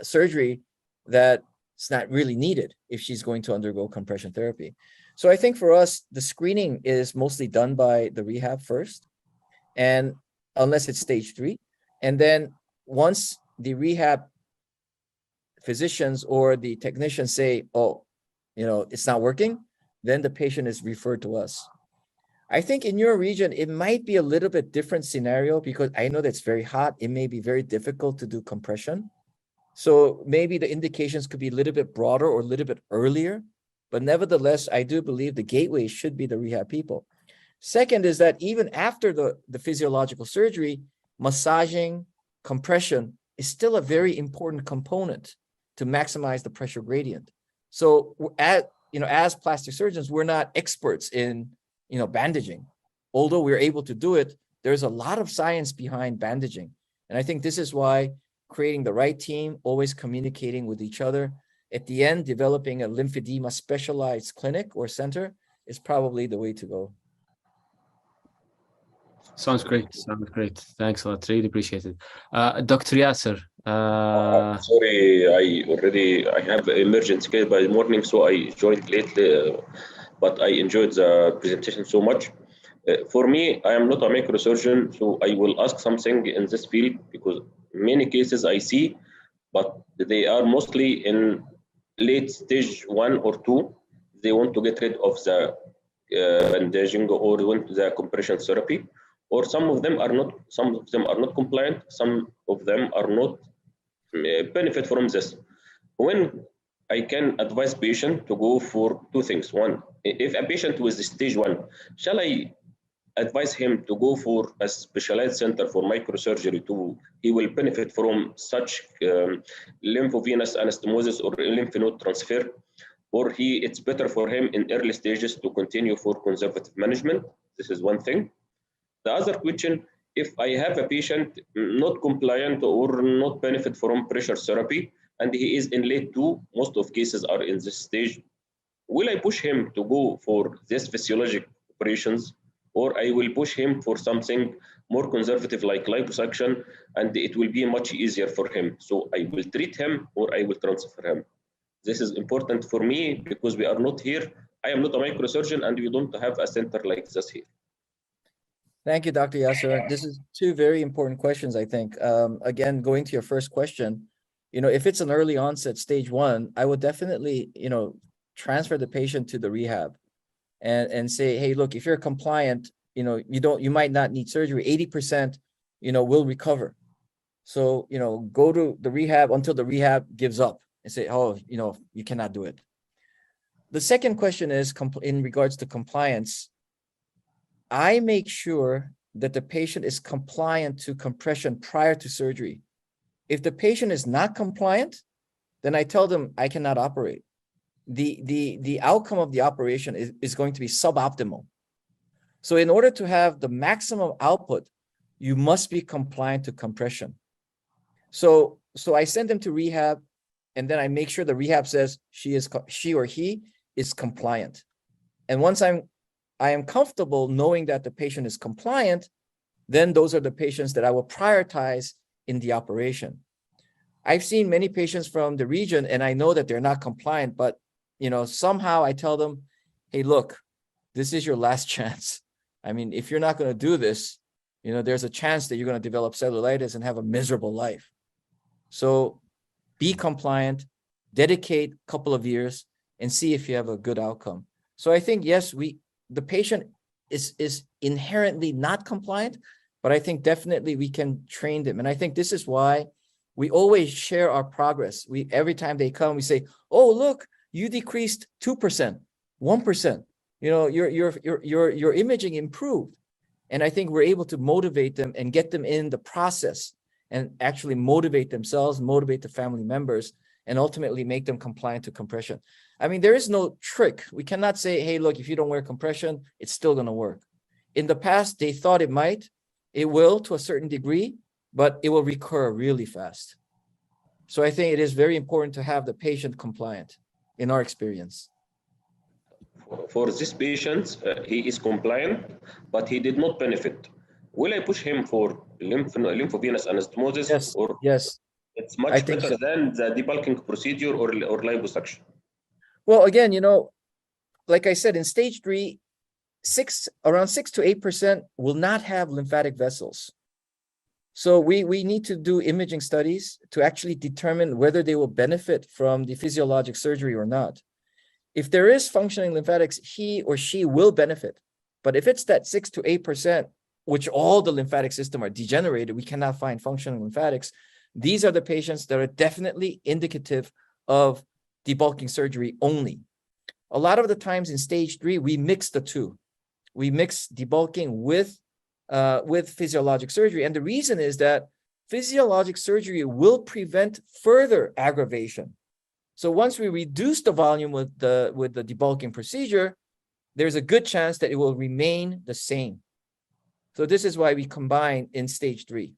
surgery that's not really needed if she's going to undergo compression therapy. So I think for us, the screening is mostly done by the rehab first, and unless it's stage 3. And then once the rehab physicians or the technicians say, oh, it's not working, then the patient is referred to us. I think in your region, it might be a little bit different scenario, because I know that's very hot. It may be very difficult to do compression. So maybe the indications could be a little bit broader or a little bit earlier. But nevertheless, I do believe the gateway should be the rehab people. Second is that even after the physiological surgery, massaging, compression is still a very important component to maximize the pressure gradient. So as plastic surgeons, we're not experts in bandaging. Although we're able to do it, there's a lot of science behind bandaging. And I think this is why creating the right team, always communicating with each other, at the end, developing a lymphedema specialized clinic or center is probably the way to go. Sounds great. Thanks a lot. Really appreciate it. Dr. Yasser. Sorry, I have emergency care by morning, so I joined late, but I enjoyed the presentation so much. For me, I am not a microsurgeon, so I will ask something in this field, because many cases I see, but they are mostly in late stage 1 or 2. They want to get rid of the bandaging or the compression therapy, or some of them are not compliant. Some of them are not benefit from this. When I can advise patient to go for 2 things. One, if a patient with stage 1, shall I advise him to go for a specialized center for microsurgery he will benefit from such lymphovenous anastomosis or lymph node transfer, or it's better for him in early stages to continue for conservative management? This is one thing. The other question, if I have a patient not compliant or not benefit from pressure therapy, and he is in late 2, most of cases are in this stage, will I push him to go for this physiologic operations, or I will push him for something more conservative like liposuction, and it will be much easier for him? So I will treat him or I will transfer him. This is important for me, because we are not here. I am not a microsurgeon, and we don't have a center like this here. Thank you, Dr. Yasser. This is 2 very important questions, I think. Again, going to your first question, if it's an early onset stage 1, I would definitely, transfer the patient to the rehab and say, hey, look, if you're compliant, you might not need surgery. 80%, will recover. So, go to the rehab until the rehab gives up and say, oh, you cannot do it. The second question is in regards to compliance. I make sure that the patient is compliant to compression prior to surgery. If the patient is not compliant, then I tell them I cannot operate. The outcome of the operation is going to be suboptimal. So in order to have the maximum output you must be compliant to compression. So I send them to rehab, and then I make sure the rehab says she or he is compliant. And once I am comfortable knowing that the patient is compliant, then those are the patients that I will prioritize in the operation. I've seen many patients from the region, and I know that they're not compliant, but somehow I tell them, hey, look, this is your last chance. I mean, if you're not going to do this, there's a chance that you're going to develop cellulitis and have a miserable life. So be compliant, dedicate a couple of years, and see if you have a good outcome. So I think, yes, the patient is inherently not compliant, but I think definitely we can train them. And I think this is why we always share our progress. Every time they come, we say, oh, look, you decreased 2%, 1%. Your imaging improved. And I think we're able to motivate them and get them in the process and actually motivate themselves, motivate the family members, and ultimately make them compliant to compression. I mean, there is no trick. We cannot say, hey, look, if you don't wear compression, it's still going to work. In the past, they thought it might. It will to a certain degree, but it will recur really fast. So I think it is very important to have the patient compliant in our experience. For this patient, he is compliant, but he did not benefit. Will I push him for lymphovenous anastomosis? Yes, or yes. It's much better than the debulking procedure or liposuction? Well, again, like I said, in stage 3, around 6 to 8% will not have lymphatic vessels. So we need to do imaging studies to actually determine whether they will benefit from the physiologic surgery or not. If there is functioning lymphatics, he or she will benefit. But if it's that 6 to 8%, which all the lymphatic system are degenerated, we cannot find functioning lymphatics, these are the patients that are definitely indicative of debulking surgery only. A lot of the times in stage 3, we mix the two. We mix debulking with physiologic surgery. And the reason is that physiologic surgery will prevent further aggravation. So once we reduce the volume with the debulking procedure, there's a good chance that it will remain the same. So this is why we combine in stage 3.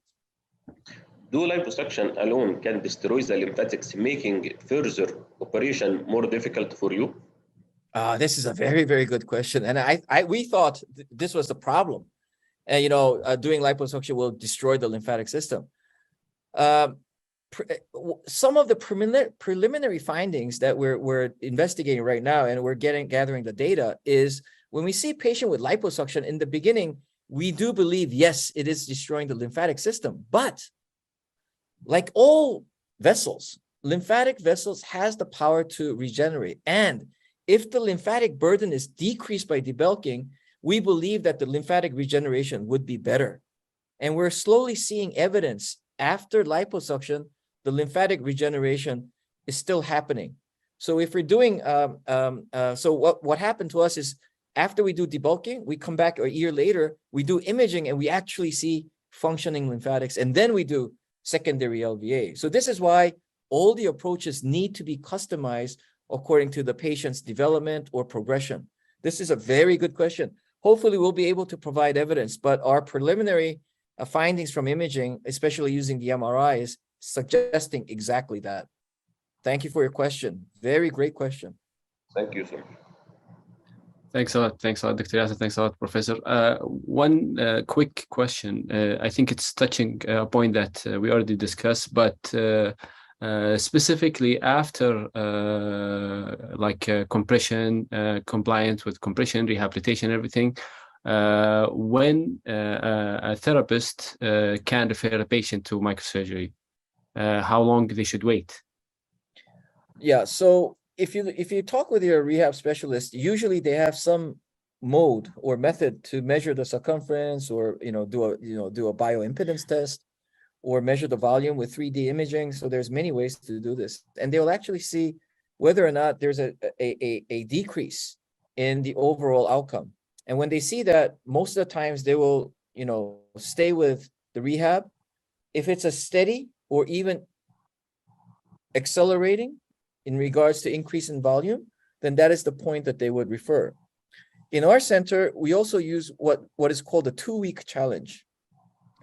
Do liposuction alone can destroy the lymphatics, making further operation more difficult for you? This is a very, very good question. And we thought this was the problem. And, doing liposuction will destroy the lymphatic system. Some of the preliminary findings that we're investigating right now, and we're gathering the data, is when we see patient with liposuction in the beginning, we do believe, yes, it is destroying the lymphatic system. But like all vessels, lymphatic vessels has the power to regenerate. And if the lymphatic burden is decreased by debulking, we believe that the lymphatic regeneration would be better. And we're slowly seeing evidence after liposuction, the lymphatic regeneration is still happening. So if we're doing, so what happened to us is after we do debulking, we come back a year later, we do imaging and we actually see functioning lymphatics, and then we do secondary LVA. So this is why all the approaches need to be customized according to the patient's development or progression. This is a very good question. Hopefully we'll be able to provide evidence, but our preliminary findings from imaging, especially using the MRI, is suggesting exactly that. Thank you for your question. Very great question. Thank you, sir. Thanks a lot. Thanks a lot, Dr. Yasser. Thanks a lot, Professor. One quick question. I think it's touching a point that we already discussed, but specifically after compression, compliance with compression, rehabilitation, everything, when a therapist can refer a patient to microsurgery, how long they should wait? Yeah, so if you talk with your rehab specialist, usually they have some mode or method to measure the circumference, or do a bioimpedance test, or measure the volume with 3D imaging. So there's many ways to do this, and they will actually see whether or not there's a decrease in the overall outcome. And when they see that, most of the times they will stay with the rehab. If it's a steady or even accelerating in regards to increase in volume, then that is the point that they would refer. In our center, we also use what is called a 2-week challenge.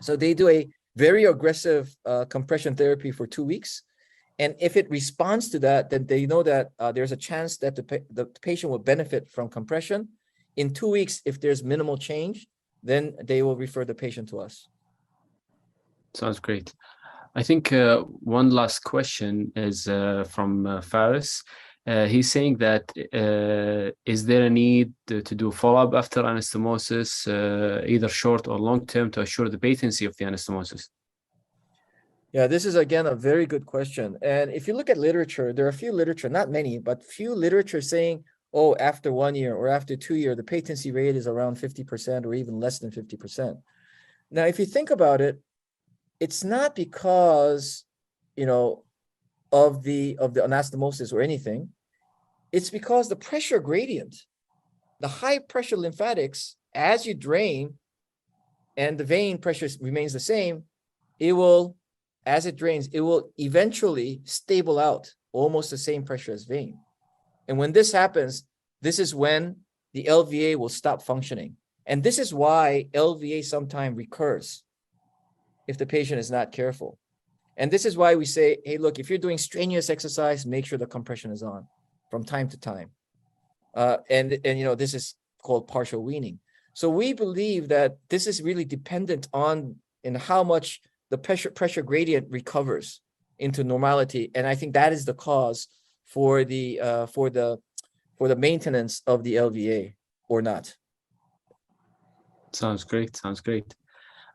So they do a very aggressive compression therapy for 2 weeks. And if it responds to that, then they know that there's a chance that the patient will benefit from compression. In 2 weeks, if there's minimal change, then they will refer the patient to us. Sounds great. I think one last question is from Faris. He's saying that is there a need to do follow-up after anastomosis, either short or long-term, to assure the patency of the anastomosis? Yeah, this is again a very good question. And if you look at literature, there are a few literature, not many, but few literature saying, oh, after 1 year or after 2 years, the patency rate is around 50% or even less than 50%. Now, if you think about it, it's not because, you know, of the anastomosis or anything. It's because the pressure gradient, the high pressure lymphatics, as you drain and the vein pressure remains the same, it will, as it drains, it will eventually stable out almost the same pressure as vein. And when this happens, this is when the LVA will stop functioning. And this is why LVA sometimes recurs if the patient is not careful. And this is why we say, hey, look, if you're doing strenuous exercise, make sure the compression is on from time to time. And you know, this is called partial weaning. So we believe that this is really dependent on in how much the pressure gradient recovers into normality. And I think that is the cause for the maintenance of the LVA or not. Sounds great. Sounds great.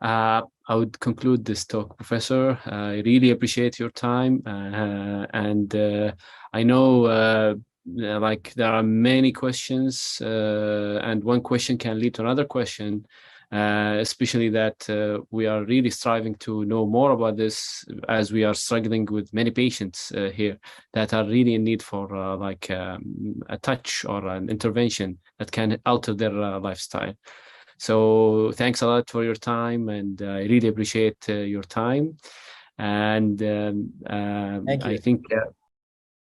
I would conclude this talk, Professor. I really appreciate your time, and I know like there are many questions, and one question can lead to another question, especially that we are really striving to know more about this, as we are struggling with many patients here that are really in need for like a touch or an intervention that can alter their lifestyle. So thanks a lot for your time, and I really appreciate your time. And Thank you. I think